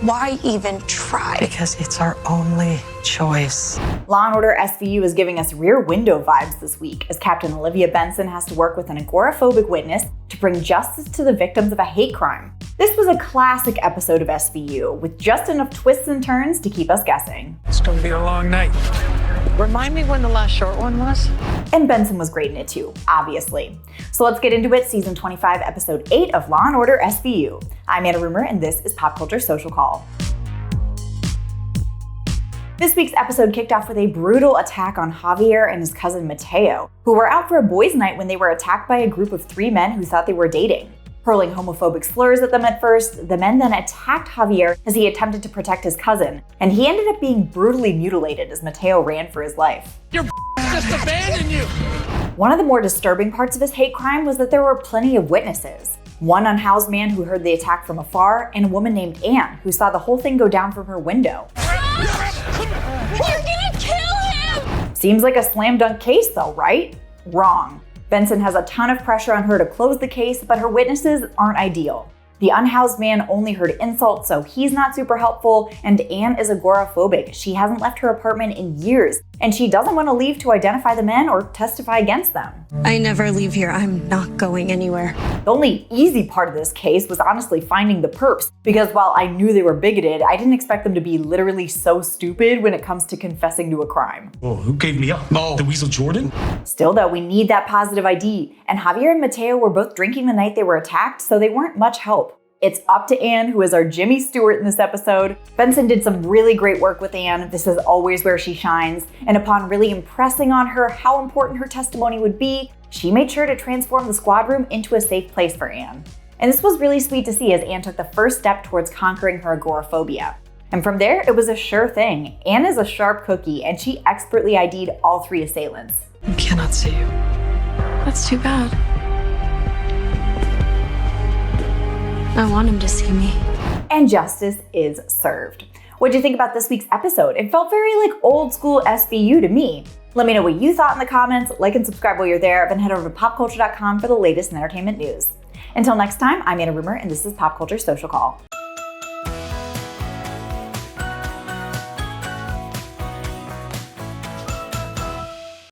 Why even try? Because it's our only choice. Law & Order SVU is giving us Rear Window vibes this week, as Captain Olivia Benson has to work with an agoraphobic witness to bring justice to the victims of a hate crime. This was a classic episode of SVU, with just enough twists and turns to keep us guessing. It's gonna be a long night. Remind me when the last short one was? And Benson was great in it too, obviously. So let's get into it, season 25, episode 8 of Law & Order SVU. I'm Anna Rumor, and this is Pop Culture Social Call. This week's episode kicked off with a brutal attack on Javier and his cousin Mateo, who were out for a boys' night when they were attacked by a group of 3 men who thought they were dating. Hurling homophobic slurs at them at first, the men then attacked Javier as he attempted to protect his cousin, and he ended up being brutally mutilated as Mateo ran for his life. Your just abandoned you! One of the more disturbing parts of this hate crime was that there were plenty of witnesses. One unhoused man who heard the attack from afar, and a woman named Anne who saw the whole thing go down from her window. You're gonna kill him! Seems like a slam dunk case though, right? Wrong. Benson has a ton of pressure on her to close the case, but her witnesses aren't ideal. The unhoused man only heard insults, so he's not super helpful, and Anne is agoraphobic. She hasn't left her apartment in years, and she doesn't want to leave to identify the men or testify against them. I never leave here. I'm not going anywhere. The only easy part of this case was honestly finding the perps, because while I knew they were bigoted, I didn't expect them to be literally so stupid when it comes to confessing to a crime. Well, who gave me up? No, the Weasel Jordan? Still though, we need that positive ID, and Javier and Mateo were both drinking the night they were attacked, so they weren't much help. It's up to Anne, who is our Jimmy Stewart in this episode. Benson did some really great work with Anne. This is always where she shines. And upon really impressing on her how important her testimony would be, she made sure to transform the squad room into a safe place for Anne. And this was really sweet to see as Anne took the first step towards conquering her agoraphobia. And from there, it was a sure thing. Anne is a sharp cookie, and she expertly ID'd all 3 assailants. I cannot see you. That's too bad. I want him to see me. And justice is served. What do you think about this week's episode? It felt very like old school SVU to me. Let me know what you thought in the comments, like and subscribe while you're there, then head over to popculture.com for the latest in entertainment news. Until next time, I'm Anna Rumor, and this is Pop Culture Social Call.